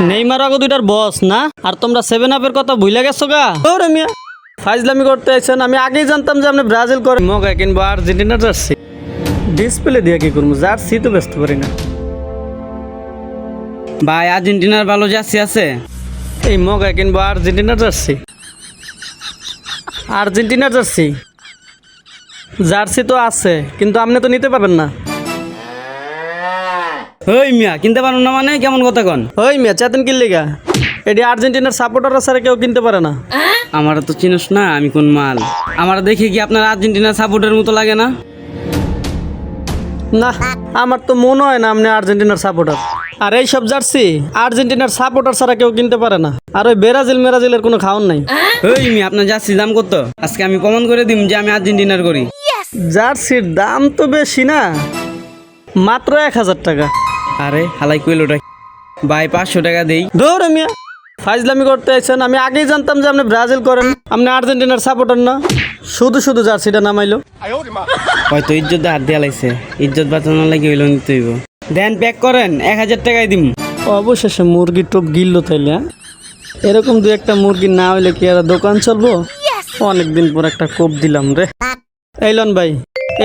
Neymar আগে দুইটার বস না, আর তোমরা 7 আপের কথা ভুলে গেছো গা। ওরে মিয়া ফাইজলামি করতে আইছেন। আমি আগেই জানতাম যে আপনি ব্রাজিল করে মগা কিনবো আর্জেন্টিনা জার্সি। ডিসপ্লে দিয়ে কি করবো, জার্সি তো ব্যস্ত পারি না। ভাই আর্জেন্টিনার ভালো জার্সি আছে? এই মগা কিনবো Argentina jersey. Argentina jersey jersey তো আছে, কিন্তু আপনি তো নিতে পারবেন না। ওই মিয়া কিনতে পারো না মানে কেমন কথা কন? ওই মিয়া চেতন কিনলিগা, এটি আর্জেন্টিনার সাপোর্টার ছাড়া কেউ কিনতে পারে না। আমার তো চিনোস না আমি কোন মাল। আমার দেখে কি আপনার আর্জেন্টিনার সাপোর্টের মতো লাগে না? না, আমার তো মনে হয় না আপনি আর্জেন্টিনার সাপোর্টার। আর এই সব জার্সি আর্জেন্টিনার সাপোর্টার ছাড়া কেউ কিনতে পারে না। আর ওই ব্রাজিলের কোনো খাওয়ান নাই। ওই মিয়া আপনার জার্সি দাম কত? আজকে আমি কমন করে দিম যে আমি আর্জেন্টিনার করি। জার্সির দাম তো বেশি না, মাত্র 1000 টাকা। আরে হালাই কইলোটা ভাই 500 টাকা দেই। ধরে মিয়া ফাইজলামি করতে আইছেন। আমি আগেই জানতাম যে আপনি ব্রাজিল করেন, আপনি আর্জেন্টিনার সাপোর্টার না। শুধু শুধু জার্সিটা নামাইলো। হয়তো ইজ্জত হাত দিয়া লাগছে, ইজ্জত বাঁচানোর লাগে হইলো নিতে হইব। দেন প্যাক করেন 1000 টাকায় দিম। অবশেষে মুরগির টোপ গিললো তাইলে। এরকম দু একটা মুরগি না হইলে কি আর দোকান চলবো? অনেকদিন পর একটা কোপ দিলাম রে। এইলন ভাই,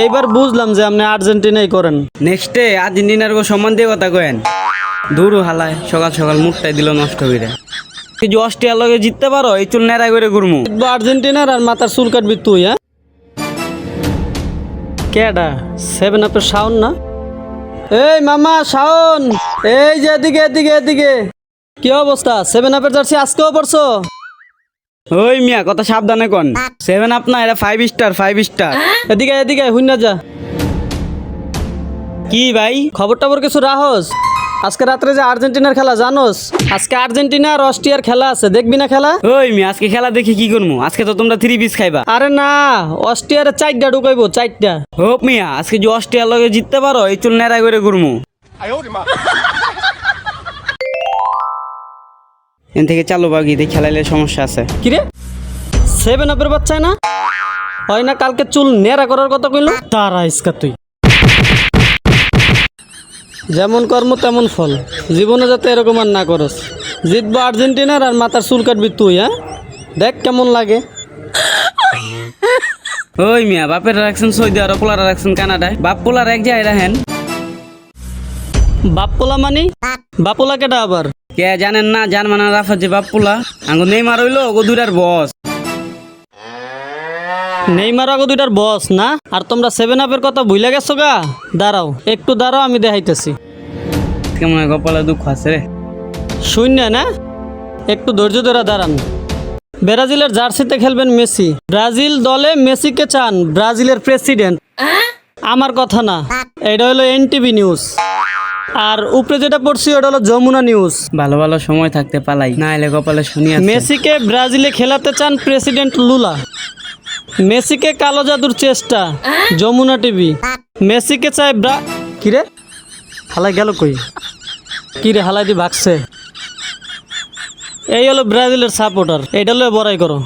এইবার বুঝলাম যে আপনি আর্জেন্টিনাই করেন। নেক্সটে আর্জেন্টিনার সম্মান দিয়ে কথা কয়েন। দূরও হালায় সকাল সকাল মুখটাই দিল নষ্ট করে। যদি অস্ট্রিয়ার লগে জিততে পারো এই চুল নেড়া করে ঘুরমু। আর্জেন্টিনার আর মাথার চুল কাটবি তুই। হ্যাঁ কেডা 7 আপের শাওন না? এই মামা শাওন, এই যে এদিকে এদিকে এদিকে। কি অবস্থা? 7 আপের জার্সি আজকেও পড়ছো? ওই মিয়া কথা সাবধানে কন। 7 আপ না, এটা 5 স্টার 5 স্টার। এদিকে এদিকে হুইনা যা। কি ভাই খবর টবর কিছু রাহস? আজকে রাত্রে যে আর্জেন্টিনার খেলা জানোস? আজকে আর্জেন্টিনা আর অস্ট্রিয়ার খেলা আছে, দেখবি না খেলা? ওই মিয়া আজকে খেলা দেখি কি করমু? আজকে তো তোমরা 3 পিস খাইবা। আরে না, অস্ট্রিয়ার 4টা ঢুকাইবো, 4টা। হোক মিয়া আজকে যে অস্ট্রিয়ার লগে জিততে পারো এই চুল নেড়া করে ঘুরমু। এন থেকে চালু বাগি দেখ, খেলাইলে সমস্যা আছে। কিরে 7 আপের বাচ্চায় না হয় না? কালকে চুল নেড়া করার কথা কইলো। তারা ইসকা তুই যেমন কর্ম তেমন ফল। জীবনে যাতে এরকম আর না করস। জিতবো আর্জেন্টিনার আর মাথার চুল কাটবি তুই। হ্যাঁ দেখ কেমন লাগে। ওই মিয়া বাপের রাখছেন সৌদি আরব, পোলার রাখছেন কানাডায়। বাপ পোলার এক জায়গায় রাখেন। বাপ্পোলা মানে? বাপ্পোলা কেটা আবার? কে জানেন না? জার্মানা রাফা যে বাপ পোলা আঙ্গো নেইমার হইলো ও দুইটার বস। নেইমার আগে দুইটার বস না, আর তোমরা 7 আপের কথা ভুলে গেছো গা। দাঁড়াও একটু দাঁড়াও, আমি দেখাইতেছি। কেমন কপালে দুঃখ আছে রে। শূন্য না, একটু ধৈর্য ধরে দাঁড়ান। ব্রাজিলের জার্সিতে খেলবেন মেসি। ব্রাজিল দলে মেসিকে চান ব্রাজিলের প্রেসিডেন্ট। আমার কথা না, এটা হলো এনটিভি নিউজ। আর উপরে যেটা পড়ছি ওটা হলো যমুনা নিউজ। ভালো ভালো সময় থাকতে পালাই, না এলে কপালে শুনি আছে। মেসিকে ব্রাজিলে খেলাতে চান প্রেসিডেন্ট লুলা। মেসিকে কালো জাদুর চেষ্টা, যমুনা টিভি। মেসিকে চায় কিরে হালাই গেল কই? কিরে হালাই দি ভাগছে। এই হলো ব্রাজিলের সাপোর্টার, এটা হলো বড়াই করো।